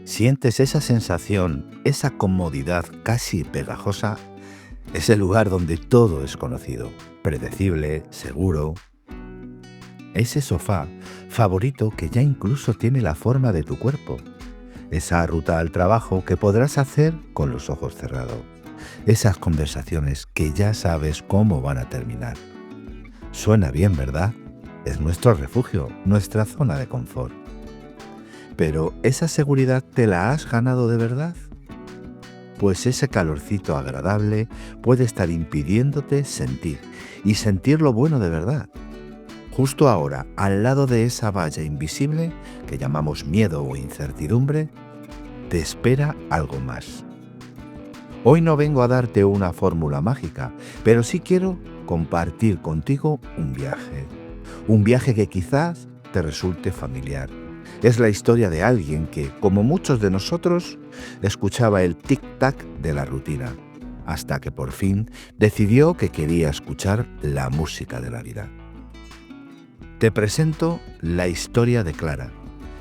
¿Sientes esa sensación, esa comodidad casi pegajosa? Es el lugar donde todo es conocido, predecible, seguro. Ese sofá favorito que ya incluso tiene la forma de tu cuerpo. Esa ruta al trabajo que podrás hacer con los ojos cerrados. Esas conversaciones que ya sabes cómo van a terminar. Suena bien, ¿verdad? Es nuestro refugio, nuestra zona de confort. Pero ¿esa seguridad te la has ganado de verdad? Pues ese calorcito agradable puede estar impidiéndote sentir, y sentir lo bueno de verdad. Justo ahora, al lado de esa valla invisible, que llamamos miedo o incertidumbre, te espera algo más. Hoy no vengo a darte una fórmula mágica, pero sí quiero compartir contigo un viaje. Un viaje que quizás te resulte familiar. Es la historia de alguien que, como muchos de nosotros, escuchaba el tic-tac de la rutina, hasta que por fin decidió que quería escuchar la música de la vida. Te presento la historia de Clara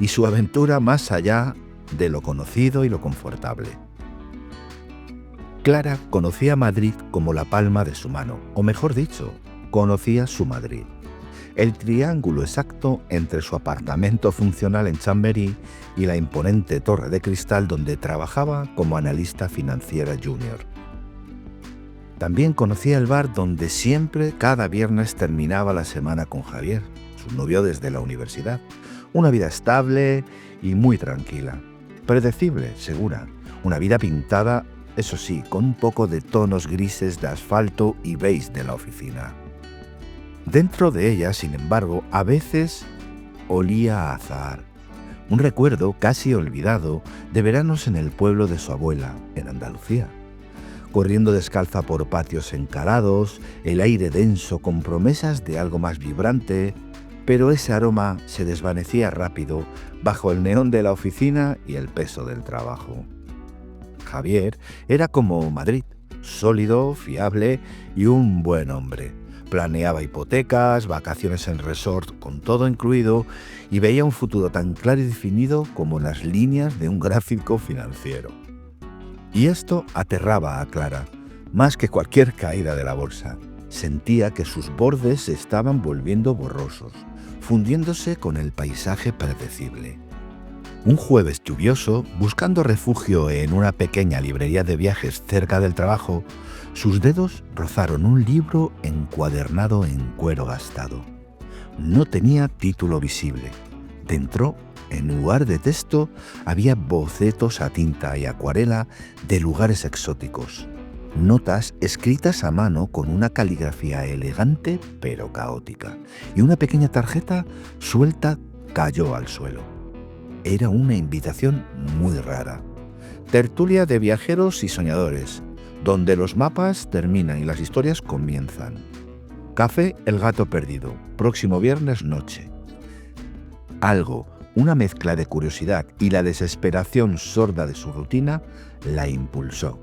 y su aventura más allá de lo conocido y lo confortable. Clara conocía Madrid como la palma de su mano, o mejor dicho, conocía su Madrid. El triángulo exacto entre su apartamento funcional en Chamberí y la imponente torre de cristal donde trabajaba como analista financiera junior. También conocía el bar donde siempre, cada viernes, terminaba la semana con Javier, su novio desde la universidad. Una vida estable y muy tranquila. Predecible, segura. Una vida pintada, eso sí, con un poco de tonos grises de asfalto y beige de la oficina. Dentro de ella, sin embargo, a veces olía a azahar. Un recuerdo casi olvidado de veranos en el pueblo de su abuela, en Andalucía. Corriendo descalza por patios encalados, el aire denso con promesas de algo más vibrante, pero ese aroma se desvanecía rápido bajo el neón de la oficina y el peso del trabajo. Javier era como Madrid, sólido, fiable y un buen hombre. Planeaba hipotecas, vacaciones en resort con todo incluido y veía un futuro tan claro y definido como las líneas de un gráfico financiero. Y esto aterraba a Clara, más que cualquier caída de la bolsa. Sentía que sus bordes se estaban volviendo borrosos, fundiéndose con el paisaje predecible. Un jueves lluvioso, buscando refugio en una pequeña librería de viajes cerca del trabajo, sus dedos rozaron un libro encuadernado en cuero gastado. No tenía título visible. Dentro, en lugar de texto, había bocetos a tinta y acuarela de lugares exóticos. Notas escritas a mano con una caligrafía elegante pero caótica. Y una pequeña tarjeta suelta cayó al suelo. Era una invitación muy rara. Tertulia de viajeros y soñadores, donde los mapas terminan y las historias comienzan. Café El Gato Perdido, próximo viernes noche. Algo, una mezcla de curiosidad y la desesperación sorda de su rutina, la impulsó.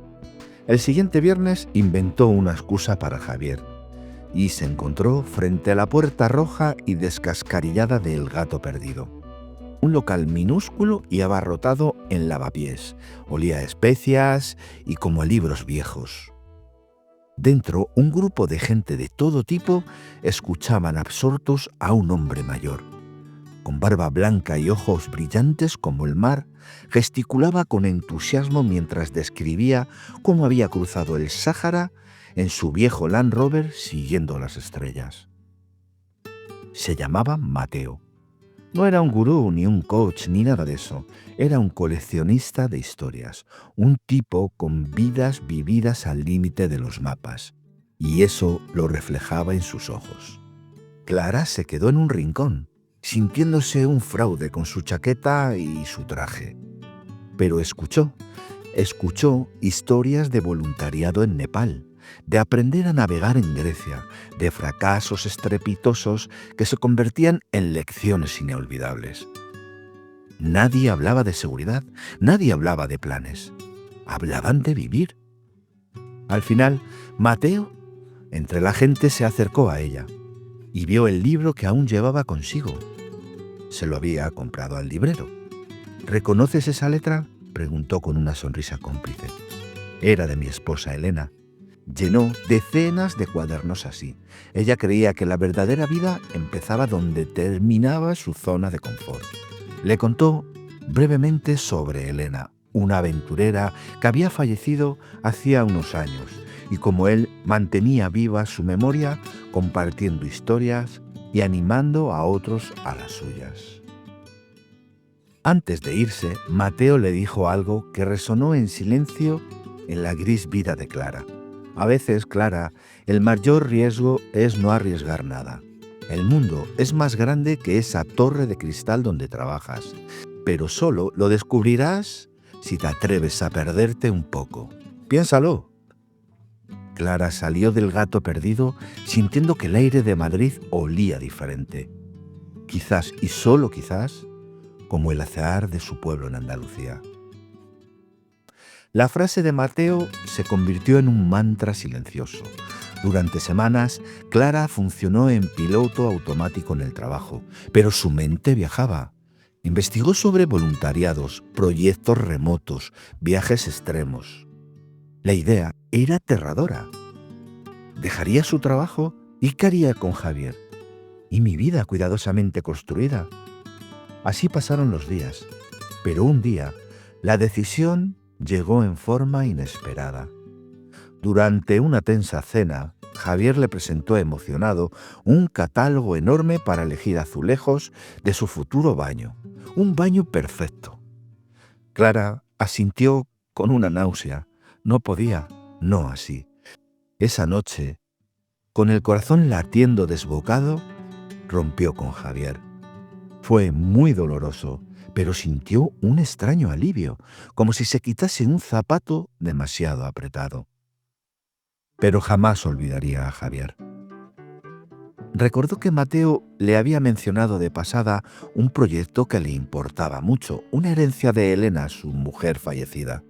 El siguiente viernes inventó una excusa para Javier y se encontró frente a la puerta roja y descascarillada de El Gato Perdido. Un local minúsculo y abarrotado en lavapiés. Olía a especias y como a libros viejos. Dentro, un grupo de gente de todo tipo escuchaban absortos a un hombre mayor. Con barba blanca y ojos brillantes como el mar, gesticulaba con entusiasmo mientras describía cómo había cruzado el Sáhara en su viejo Land Rover siguiendo las estrellas. Se llamaba Mateo. No era un gurú, ni un coach, ni nada de eso. Era un coleccionista de historias, un tipo con vidas vividas al límite de los mapas. Y eso lo reflejaba en sus ojos. Clara se quedó en un rincón, sintiéndose un fraude con su chaqueta y su traje. Pero escuchó historias de voluntariado en Nepal, de aprender a navegar en Grecia, de fracasos estrepitosos que se convertían en lecciones inolvidables. Nadie hablaba de seguridad, nadie hablaba de planes. Hablaban de vivir. Al final, Mateo, entre la gente, se acercó a ella y vio el libro que aún llevaba consigo. Se lo había comprado al librero. ¿Reconoces esa letra?, preguntó con una sonrisa cómplice. Era de mi esposa Elena. Llenó decenas de cuadernos así. Ella creía que la verdadera vida empezaba donde terminaba su zona de confort. Le contó brevemente sobre Elena, una aventurera que había fallecido hacía unos años, y cómo él mantenía viva su memoria compartiendo historias y animando a otros a las suyas. Antes de irse, Mateo le dijo algo que resonó en silencio en la gris vida de Clara. A veces, Clara, el mayor riesgo es no arriesgar nada. El mundo es más grande que esa torre de cristal donde trabajas, pero solo lo descubrirás si te atreves a perderte un poco. Piénsalo. Clara salió del Gato Perdido sintiendo que el aire de Madrid olía diferente. Quizás, y solo quizás, como el azahar de su pueblo en Andalucía. La frase de Mateo se convirtió en un mantra silencioso. Durante semanas, Clara funcionó en piloto automático en el trabajo, pero su mente viajaba. Investigó sobre voluntariados, proyectos remotos, viajes extremos. La idea era aterradora. ¿Dejaría su trabajo? ¿Y qué haría con Javier? ¿Y mi vida cuidadosamente construida? Así pasaron los días, pero un día la decisión llegó en forma inesperada. Durante una tensa cena, Javier le presentó emocionado un catálogo enorme para elegir azulejos de su futuro baño, un baño perfecto. Clara asintió con una náusea. No podía, no así. Esa noche, con el corazón latiendo desbocado, rompió con Javier. Fue muy doloroso, pero sintió un extraño alivio, como si se quitase un zapato demasiado apretado. Pero jamás olvidaría a Javier. Recordó que Mateo le había mencionado de pasada un proyecto que le importaba mucho, una herencia de Elena, su mujer fallecida.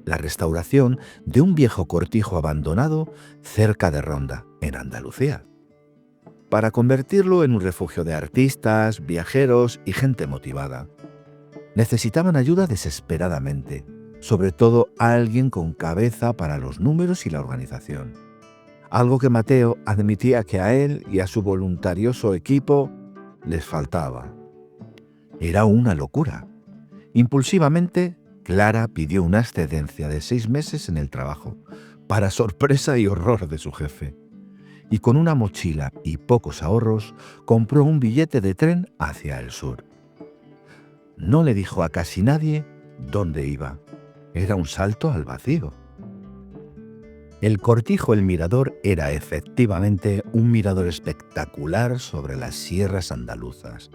La restauración de un viejo cortijo abandonado cerca de Ronda, en Andalucía, para convertirlo en un refugio de artistas, viajeros y gente motivada. Necesitaban ayuda desesperadamente, sobre todo alguien con cabeza para los números y la organización. Algo que Mateo admitía que a él y a su voluntarioso equipo les faltaba. Era una locura. Impulsivamente, Clara pidió una excedencia de 6 meses en el trabajo, para sorpresa y horror de su jefe. Y con una mochila y pocos ahorros, compró un billete de tren hacia el sur. No le dijo a casi nadie dónde iba. Era un salto al vacío. El cortijo El Mirador era efectivamente un mirador espectacular sobre las sierras andaluzas,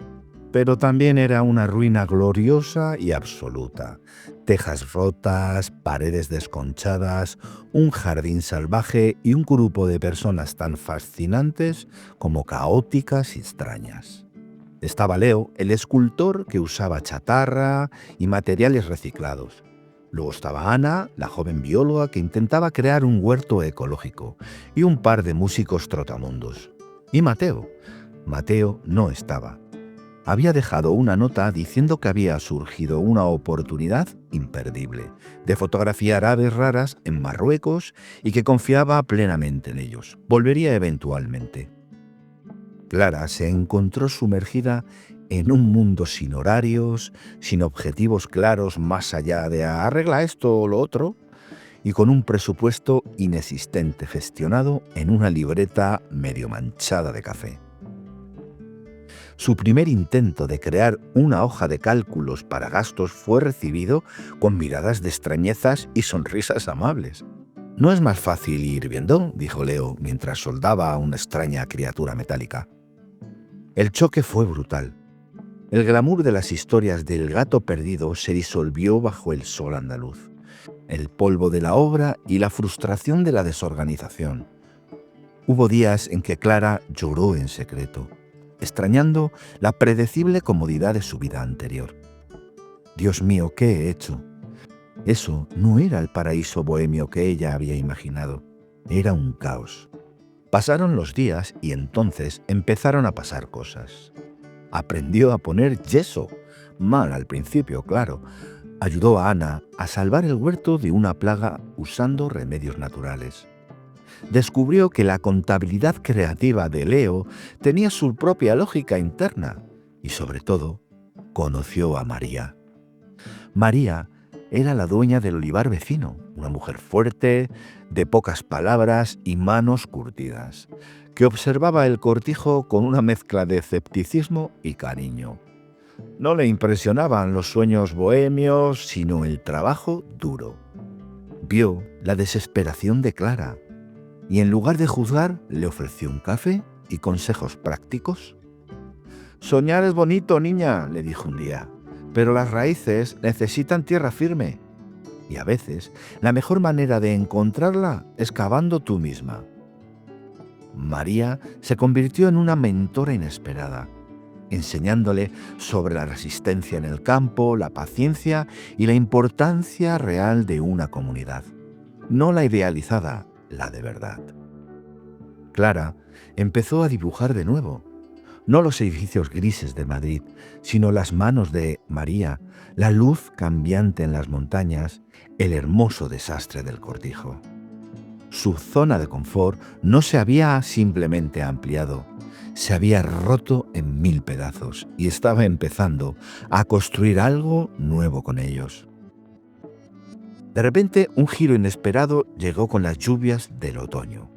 pero también era una ruina gloriosa y absoluta. Tejas rotas, paredes desconchadas, un jardín salvaje y un grupo de personas tan fascinantes como caóticas y extrañas. Estaba Leo, el escultor que usaba chatarra y materiales reciclados. Luego estaba Ana, la joven bióloga que intentaba crear un huerto ecológico, y un par de músicos trotamundos. Y Mateo. Mateo no estaba. Había dejado una nota diciendo que había surgido una oportunidad imperdible de fotografiar aves raras en Marruecos y que confiaba plenamente en ellos. Volvería eventualmente. Clara se encontró sumergida en un mundo sin horarios, sin objetivos claros más allá de arregla esto o lo otro, y con un presupuesto inexistente gestionado en una libreta medio manchada de café. Su primer intento de crear una hoja de cálculos para gastos fue recibido con miradas de extrañezas y sonrisas amables. «No es más fácil ir viendo», dijo Leo mientras soldaba a una extraña criatura metálica. El choque fue brutal. El glamour de las historias del Gato Perdido se disolvió bajo el sol andaluz. El polvo de la obra y la frustración de la desorganización. Hubo días en que Clara lloró en secreto, extrañando la predecible comodidad de su vida anterior. Dios mío, ¿qué he hecho? Eso no era el paraíso bohemio que ella había imaginado. Era un caos. Pasaron los días y entonces empezaron a pasar cosas. Aprendió a poner yeso Mal al principio, claro. Ayudó a Ana a salvar el huerto de una plaga usando remedios naturales. Descubrió que la contabilidad creativa de Leo tenía su propia lógica interna y, sobre todo, conoció a María. María era la dueña del olivar vecino, una mujer fuerte, de pocas palabras y manos curtidas, que observaba el cortijo con una mezcla de escepticismo y cariño. No le impresionaban los sueños bohemios, sino el trabajo duro. Vio la desesperación de Clara y en lugar de juzgar le ofreció un café y consejos prácticos. «Soñar es bonito, niña», le dijo un día, «pero las raíces necesitan tierra firme. Y a veces la mejor manera de encontrarla es cavando tú misma». María se convirtió en una mentora inesperada, enseñándole sobre la resistencia en el campo, la paciencia y la importancia real de una comunidad. No la idealizada, la de verdad. Clara empezó a dibujar de nuevo, no los edificios grises de Madrid, sino las manos de María, la luz cambiante en las montañas, el hermoso desastre del cortijo. Su zona de confort no se había simplemente ampliado, se había roto en 1000 pedazos y estaba empezando a construir algo nuevo con ellos. De repente, un giro inesperado llegó con las lluvias del otoño.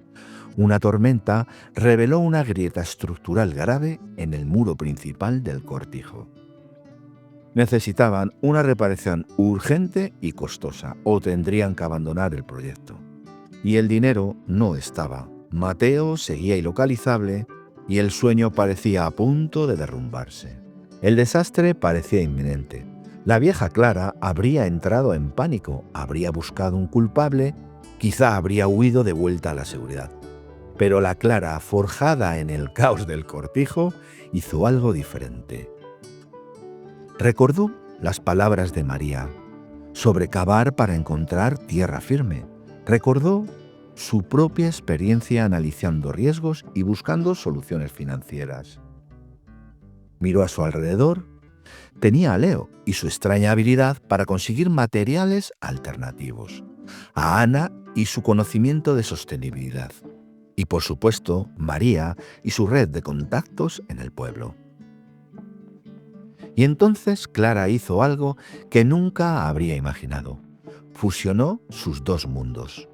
Una tormenta reveló una grieta estructural grave en el muro principal del cortijo. Necesitaban una reparación urgente y costosa, o tendrían que abandonar el proyecto. Y el dinero no estaba. Mateo seguía ilocalizable y el sueño parecía a punto de derrumbarse. El desastre parecía inminente. La vieja Clara habría entrado en pánico, habría buscado un culpable, quizá habría huido de vuelta a la seguridad. Pero la Clara, forjada en el caos del cortijo, hizo algo diferente. Recordó las palabras de María sobre cavar para encontrar tierra firme. Recordó su propia experiencia analizando riesgos y buscando soluciones financieras. Miró a su alrededor. Tenía a Leo y su extraña habilidad para conseguir materiales alternativos, a Ana y su conocimiento de sostenibilidad, y por supuesto María y su red de contactos en el pueblo. Y entonces Clara hizo algo que nunca habría imaginado. Fusionó sus dos mundos.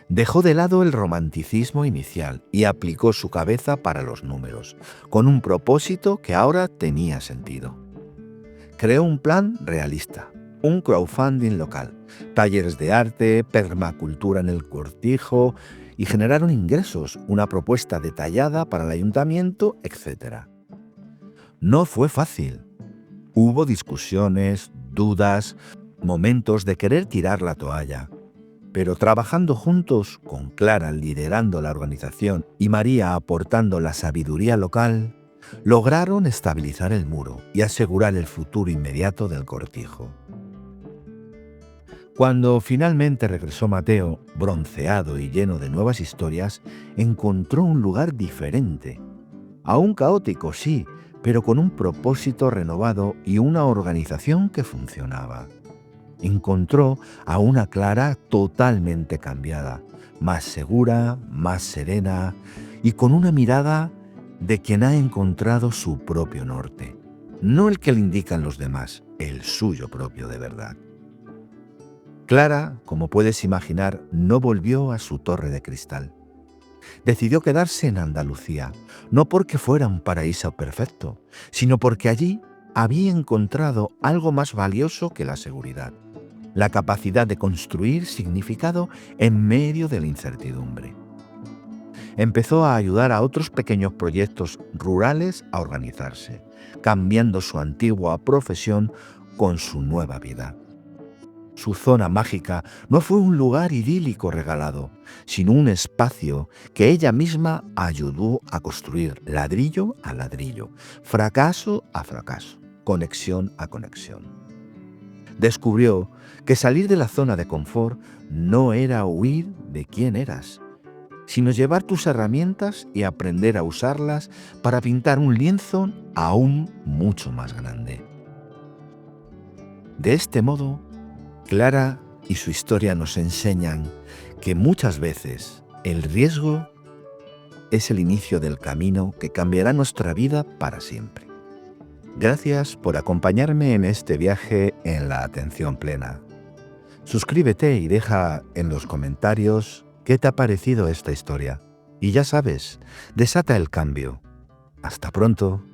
Dejó de lado el romanticismo inicial y aplicó su cabeza para los números, con un propósito que ahora tenía sentido. Creó un plan realista, un crowdfunding local, talleres de arte, permacultura en el cortijo y generaron ingresos, una propuesta detallada para el ayuntamiento, etc. No fue fácil. Hubo discusiones, dudas, momentos de querer tirar la toalla. Pero trabajando juntos, con Clara liderando la organización y María aportando la sabiduría local, lograron estabilizar el muro y asegurar el futuro inmediato del cortijo. Cuando finalmente regresó Mateo, bronceado y lleno de nuevas historias, encontró un lugar diferente. Aún caótico, sí, pero con un propósito renovado y una organización que funcionaba. Encontró a una Clara totalmente cambiada, más segura, más serena y con una mirada de quien ha encontrado su propio norte. No el que le indican los demás, el suyo propio de verdad. Clara, como puedes imaginar, no volvió a su torre de cristal. Decidió quedarse en Andalucía, no porque fuera un paraíso perfecto, sino porque allí había encontrado algo más valioso que la seguridad. La capacidad de construir significado en medio de la incertidumbre. Empezó a ayudar a otros pequeños proyectos rurales a organizarse, cambiando su antigua profesión con su nueva vida. Su zona mágica no fue un lugar idílico regalado, sino un espacio que ella misma ayudó a construir ladrillo a ladrillo, fracaso a fracaso, conexión a conexión. Descubrió que salir de la zona de confort no era huir de quién eras, sino llevar tus herramientas y aprender a usarlas para pintar un lienzo aún mucho más grande. De este modo, Clara y su historia nos enseñan que muchas veces el riesgo es el inicio del camino que cambiará nuestra vida para siempre. Gracias por acompañarme en este viaje en la atención plena. Suscríbete y deja en los comentarios qué te ha parecido esta historia. Y ya sabes, desata el cambio. Hasta pronto.